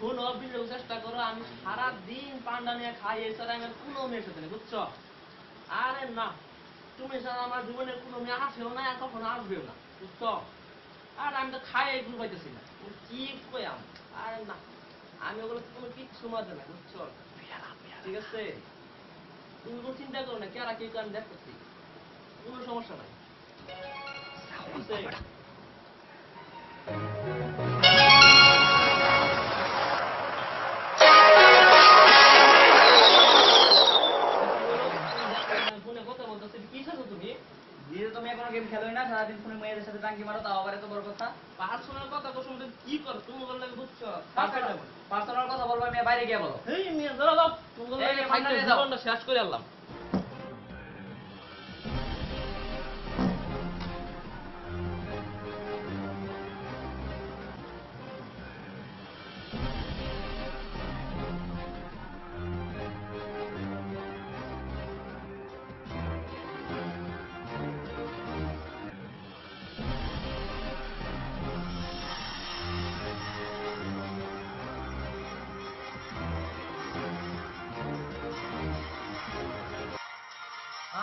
শোনো বিশেষ চেষ্টা করো, আমি সারাদিন পান্ডা নিয়ে খাই, এছাড়া আমি কোনো মেয়ের সাথে নেই, বুঝছো? আরে না, তুমি ছাড়া আমার জীবনে কোনো মেয়ে আসেও না, আর কখনো আসবেও না, বুঝছো? আর আমি তো খাই এগুলো পাইতেছি না, কি কয়াম? আরে না, আমি ওগুলো কোনো কিচ্ছু মাঝে না, বুঝছো? ঠিক আছে, তুমি কোনো চিন্তা করো না, কেরা কি আমি দেখতেছি, কোনো সমস্যা নাই। ঠিক আছে? ফোনে কথা বলতেছি, কি খাচ্ছো তুমি? তুমি এখনো গেম খেলোই না, সারাদিন ফোনে মেয়েদের সাথে টাঙ্কি মারো, তাও আবার এত বড় কথা। পার্সোনাল কথা কোন কি করো তুমি, বললে বুঝছো? পার্সোনাল কথা বলবো, আমি বাইরে গিয়ে বলো। এই মিয়া ধরো দাও, তুমি বললে ফাইনাল জীবনটা শেষ করে আনলাম।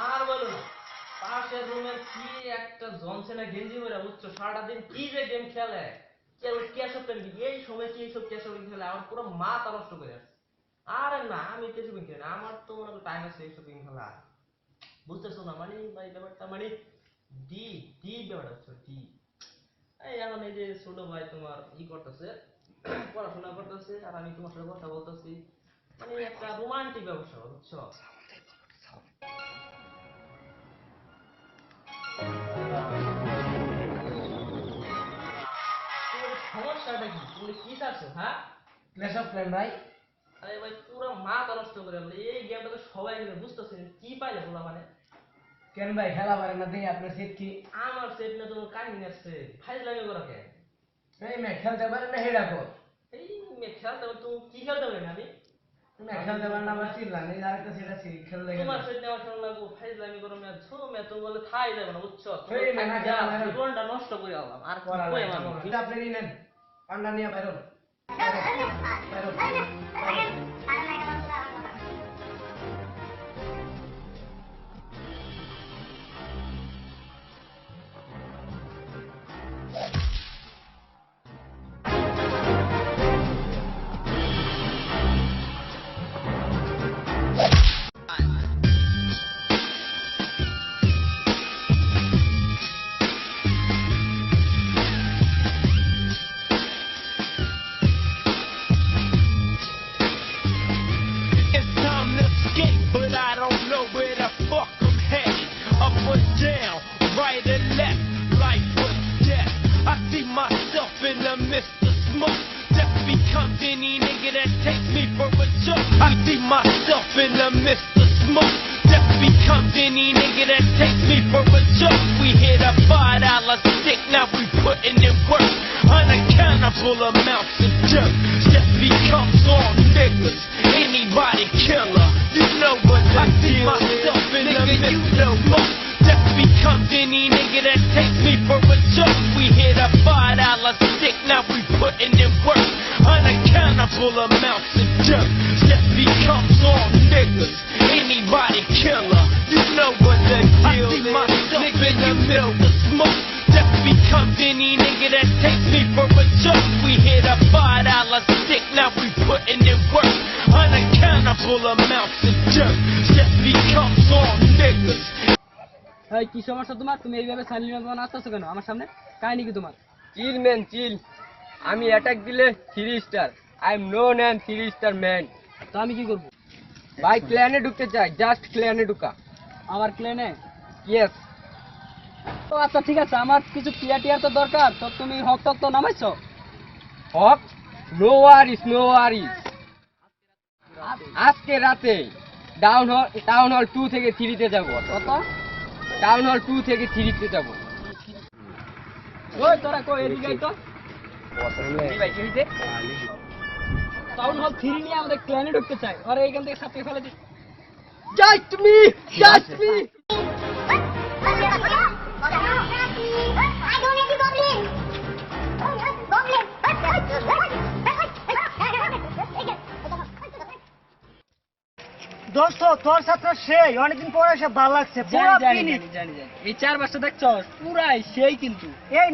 আর বলো না, পাশের রুমের কি একটা জনসেনা গেঞ্জি পরে, বুঝছো? সারাদিন কি যে গেম খেলে, ক্যাশ অফ ক্ল্যান, এই সময় কি এইসব ক্যাশ অফ ক্ল্যান খেলে, আমার পুরো মাথা নষ্ট করে আসছে। আরে না, আমি তো এসব খেলি না, আমার তো মনে করো টাইম আছে এইসব গেম খেলা, বুঝতেছো না? মানে ভাই ব্যাপারটা মানে ডি ডি ব্যাপারটা হচ্ছে ডি। এই এখন এই যে ছোট ভাই তোমার করতেছে, পড়াশোনা করতেছে, আর আমি তোমার সাথে কথা বলতেছি, মানে একটা রোমান্টিক ব্যবস্থা, বুঝছো? সমস্যাটা কি, তুমি কি চাচ্ছো? হ্যাঁ, ক্ল্যাশ অফ ক্ল্যান ভাই। আরে ভাই পুরো মাথা নষ্ট করে দিলে, এই গেমটা তো সবাই খেলে, বুঝতেছি না কি পাইলে বলা মানে। কেন ভাই খেলা পারেন না? দেখি আপনার সেট কি। আমার সেট না, তোমার কাহিনী আছে, ফাইজ লাগে করা কেন? এই ম্যাচ খেলতে পারেন না, হেডা কর। এই খেলতে পারো তুমি, কি খেলতে পারি না আমি? তুমি খেলতে পারেন না, আমার চিল্লান এই আরেকটা সেট আছে, খেলতে গেলে তোমার সেট নেওয়া খেলা লাগবো, ফাইজ লাগে করো ম্যাচ ছো ম্যাচ, তুমি বলে থাই যাবে না, বুঝছো? এই না, না, খেলা না। জীবনটা নষ্ট করে আনলাম, আর কি করা কই যায় আমি? এটা আপনি নেন, পান্ডা নিয়ে বাইরো বাইরো বাইরো। It's time to escape, but I don't know where the fuck I'm headed. Up or down, right or left, life or death. I see myself in the midst of smoke. Death becomes any nigga that takes me for a joke. I see myself in the midst of smoke. Death becomes any nigga that takes me for a joke. We hit a $5 stick, now we putting in work. Unaccountable amounts of dirt. Death becomes all niggas. Anybody killer, you know what I see myself in the midst of smoke. Death becomes any nigga that takes me for a joke. We hit a $5 stick, now we putting in work. Unaccountable amounts of dirt. Death becomes all niggas. Anybody killer, you know what the deal is. I see myself in the middle of smoke. Death becomes any nigga that takes me for a joke. We hit a $5 stick, now we putting in work. Unaccountable amounts of dirt. Death becomes all niggas. এই কি সমস্যা তোমার? তুমি এইভাবে silent মনে আসতেছো কেন আমার সামনে? কাহিনী কি তোমার? চিল ম্যান চিল, আমি অ্যাটাক দিলে 3 star, I am known and 3 star man. তো আমি কি করব? ভাই ক্ল্যানে ঢুকতে চাই, জাস্ট ক্ল্যানে ঢুকা। আমার প্লেনে? ইয়েস। তো আচ্ছা ঠিক আছে, আমার কিছু টিয়ার তো দরকার, তো তুমি হক টক তো নামাইছো? হক? নো ওয়ারিস নো ওয়ারিস। আজকে রাতে টাউন হল 2 থেকে 3 তে যাব। কত? টাউন হল 2 থেকে 3 তে যাব। ওই তোরা কই এদিকে আই তো। ভাই কি হইছে? টাউন হল 3 নিয়ে আমাদের প্লেনে ঢুকতে চাই, আর এইখান থেকে ছাপিয়ে ফেলে দিই। Just me, just me. I don't need to goblin. Goblin. দোস্ত তোর ছাত্র সেই অনেকদিন পরে এসে ভালো লাগছে পুরো ফিনিশ। জানি এই 4 মাসটা দেখছস পুরাই সেই কিন্তু এই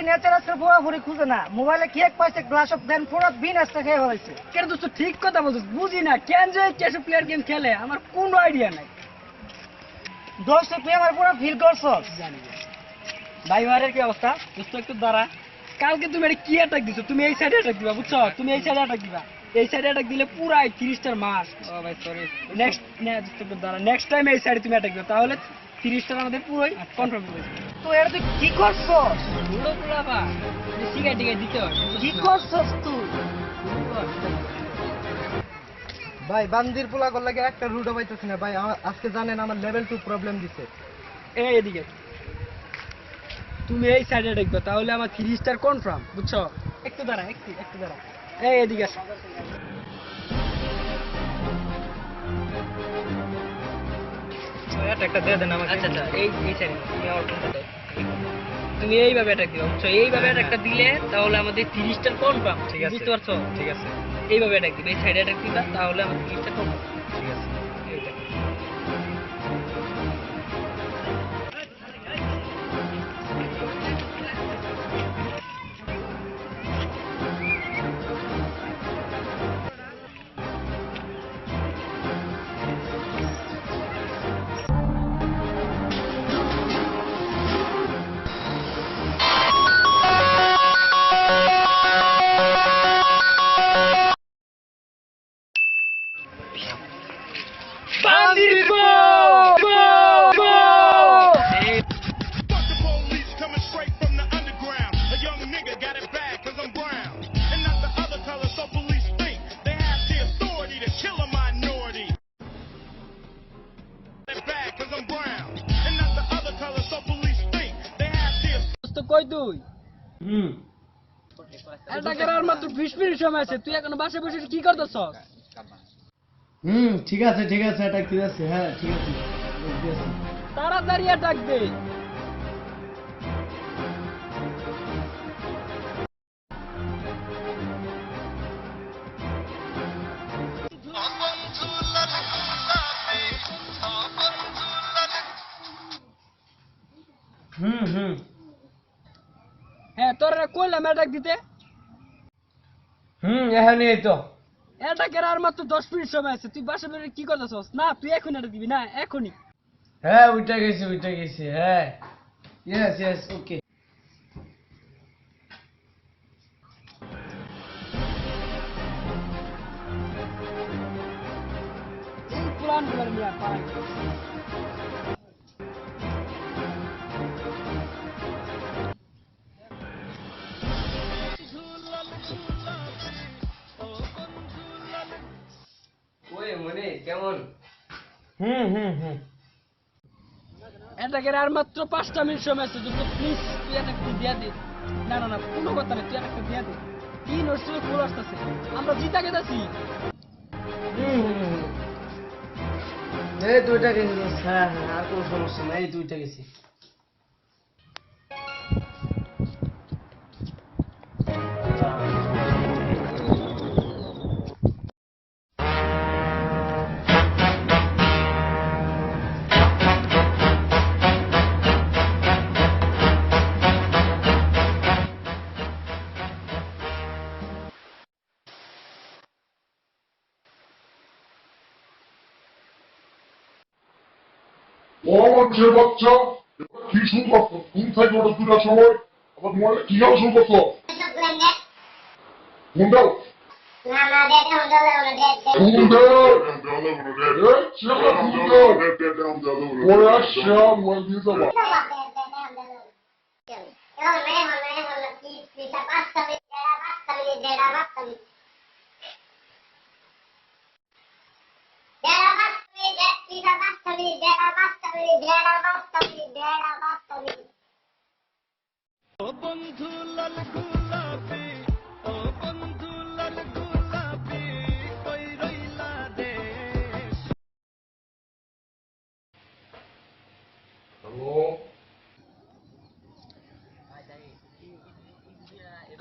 নেচার আজকে পুরোপুরি খুঁজে না, মোবাইলে কেক পাইছে গ্লাস অফ দেন পুরো বিন আসতে খেয়ে হয়েছে। কেন দোস্ত ঠিক কথা বলছিস, বুঝি না কেন যে ক্যাশ প্লেয়ার গেম খেলে আমার কোনো আইডিয়া নাই। দোস্ত তুই আমার পুরো ফিল করছস। জানি ভাই ভাইয়ের কি অবস্থা দোস্ত একটু দাঁড়া। কালকে তুমি এটা কি অ্যাটাক দিছো, তুমি এই সাইডে অ্যাটাক দিবা বুঝছো, তুমি এই সাইডে অ্যাটাক দিবা, এই সাইডে অ্যাটাক দিলে পুরাই 30 স্টার মাস। ও ভাই সরি। নেক্সট দোস্ত একটু দাঁড়া, নেক্সট টাইম এই সাইডে তুমি অ্যাটাক দিবা, তাহলে 30 স্টার আমাদের পুরোই কনফার্ম হয়ে যাবে। তো এটা তুই কি করছস? পুরো পুরা বা সিগারেট টিকে দিতে হয় কি করছস তুই? ভাই বান্দির পোলা করলে একটা রুটও পাইতেছি না ভাই। আজকে জানেন আমার লেভেল 2 প্রবলেম দিছে। এই এদিকে তুমি এই সাইডে দেখবে, তাহলে আমার 3 স্টার কনফার্ম বুঝছো। একটু দাঁড়া একটু দাঁড়া, এই এদিকে আসো। একটা দিয়ে দেন আমাকে। আচ্ছা এই সাইডে তুমি আমার ফোনটা দাও, তুমি এইভাবে অ্যাটাক দিবা বুঝছো, এইভাবে অ্যাটাকটা দিলে তাহলে আমাদের 3 স্টার কনফার্ম। ঠিক আছে। বুঝতে পারছো? ঠিক আছে। এইভাবে অ্যাটাক দিবা, এই সাইডে অ্যাটাক দিবা, তাহলে আমাদের 3 স্টার কনফার্ম। ঠিক আছে। এইটা Fuck the police coming straight from the underground. A young nigga got it bad cause I'm brown. And not the other color, so police think they have the authority to kill a minority. Got it bad cause I'm brown. And not the other color, so police think they have the দোস্ত কই তুই? অ্যাটাকের আর মাত্র 20 minute সময় আছে, তুই এখনো বাসায় বসে কি করতেছস? ঠিক আছে এটা ঠিক আছে। হ্যাঁ ঠিক আছে দেখতেছি। তাড়াতাড়ি অ্যাটাক দে। হ্যাঁ তোর কইলাম অ্যাটাক দিতে। এখানেই তো। অ্যাটাকের আর মাত্র 10 মিনিট সময় আছে, তুই বাসায় বসে কি করতেছস? না তুই এখন অ্যাটাক দিবি না, এখনই। হ্যাঁ উঠে গেছি হ্যাঁ। Yes okay. এই প্ল্যান গুলো নিয়ে পাই। ওই মনে কেমন? অ্যাটাকের আর মাত্র 5টা মিনিট সময় আছে, দোস্ত প্লিজ তুই অ্যাটাকটা দিয়া দে। না কোনো কথা নেই, তুই অ্যাটাকটা দিয়া দে। 3 ওভার ফুল আসতেছে, আমরা জিতা গেছি। এই দুইটা গেছি দোস্ত। হ্যাঁ আর কোনো সমস্যা নাই, এই দুইটা গেছি। ও মানুষের বাচ্চা, কি শুরু করছো? ঘুম থেকে ওটা 2টার সময় আবার মোবাইলে কি খেলা শুরু করছো? ফোন দাও। ফোন দাও। ছেলে ফোন দাও। পরে আসছে মোবাইল দিয়ে যাবা।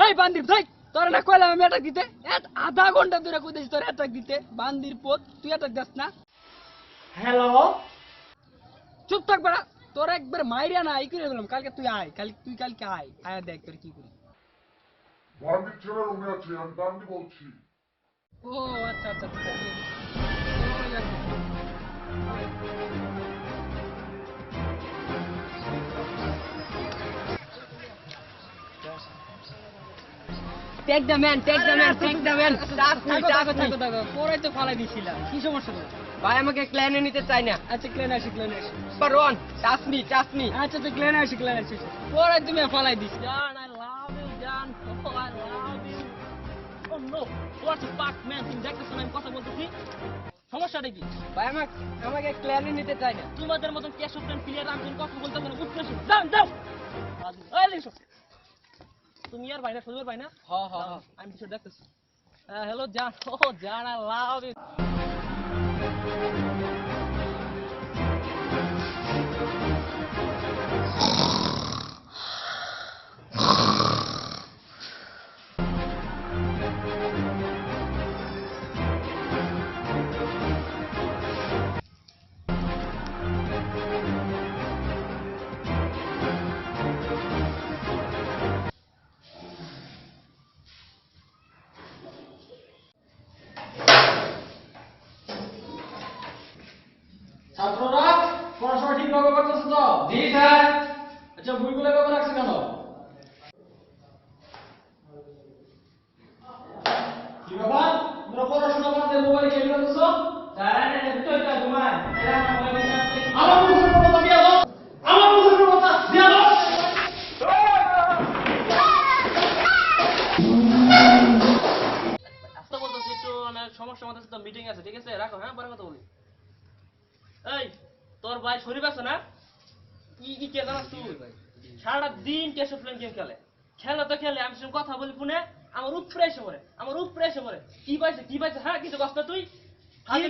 এই বান্দির ভাই, তোর না কইলাম আমি অ্যাটাক দিতে, আধা ঘন্টা ধরে কইতেছি তোর অ্যাটাক দিতে। বান্দির পোত তুই অ্যাটাক দিস না। হ্যালো চুপ থাক বেড়া, তোর একবার মাইরিয়া না এই করে বললাম, কালকে তুই আয়, কালকে আয়, আয়া দেখ তোর কি করি। বান্দির ছেলে রুমে আছে, আমি বান্দি বলছি। ও আচ্ছা আচ্ছা ঠিক আছে। Take the man, take the man, take the man. পরে তো ফালাই দিছিলাম, কি সমস্যা তোর? ভাই আমাকে ক্ল্যানে নিতে চাই না। আচ্ছা ক্লেন আসি। নাম্বার 1 টাচমি। আচ্ছা তো ক্লেন আসি। পরে তুমি ফালাই দিস। জান আই লাভ ইউ জান, oh I love you. Oh no, what the fuck man, তুমি দেখতেছো না আমি কথা বলতেছি? সমস্যাটা কি? ভাই আমাকে ক্ল্যানে নিতে চাই না। তোমাদের মতন ক্যাশ অফ প্লেয়ার আমি কথা বলতে পারবো না, উঠতে যাও। এই লিসো, তুমি আর ভাই না, সুন্দর ভাই না? হ্যাঁ। আমি কিছু দেখতেছি। হ্যালো জান, ও জান আই লাভ ইউ। ছাত্ররা পড়াশোনা ঠিকভাবে করতেছো তো? জি স্যার। আচ্ছা বইগুলো এভাবে রাখছি কেন? কি ব্যাপার, তোমরা পড়াশোনা বাদ দিয়ে মোবাইলে গেম খেলতেছো? আমার মুখের উপর কথা দিয়ে দাও, আমার মুখের উপর কথা দিয়ে দাও। আস্তে বলতেছি, একটু অনেক সমস্যা মধ্যে তো মিটিং আছে, ঠিক আছে রাখো, হ্যাঁ পরে কথা বলি। এই তোর ভাই শরীফ আছে না, কি কে জানাস তুই? সারা দিন ক্যাশ অফ গেম খেলে, তো খেলে, আমি সঙ্গে কথা বলি ফোনে, আমার উপরে এসে পড়ে কি পাইছে হ্যাঁ কিছু কষ্ট তুই আমি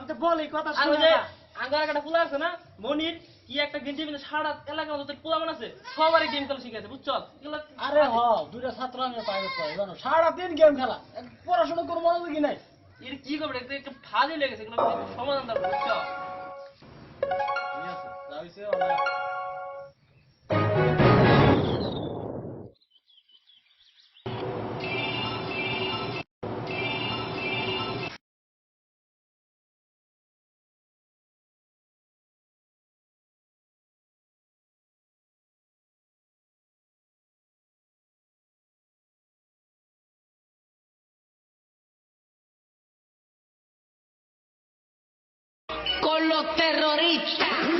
তো বলি কথা আমি শুনে যে না। আঙ্গার একটা পোলা আছে না মনির, কি একটা গেঞ্জি পিনে সারা এলাকার মধ্যে পোলা মান আছে, সবারই গেম খেলা শিখেছে বুঝছো? আরে দুইটা ছাত্র আমি প্রাইভেট পড়ে জানো, সারাদিন গেম খেলা, পড়াশোনা করে মনোযোগী নাই। এর কি করবে, এটা একটা ফাজই লেগেছে, এগুলো একটু সমাধান দরকার বুঝছো? con los terroristas.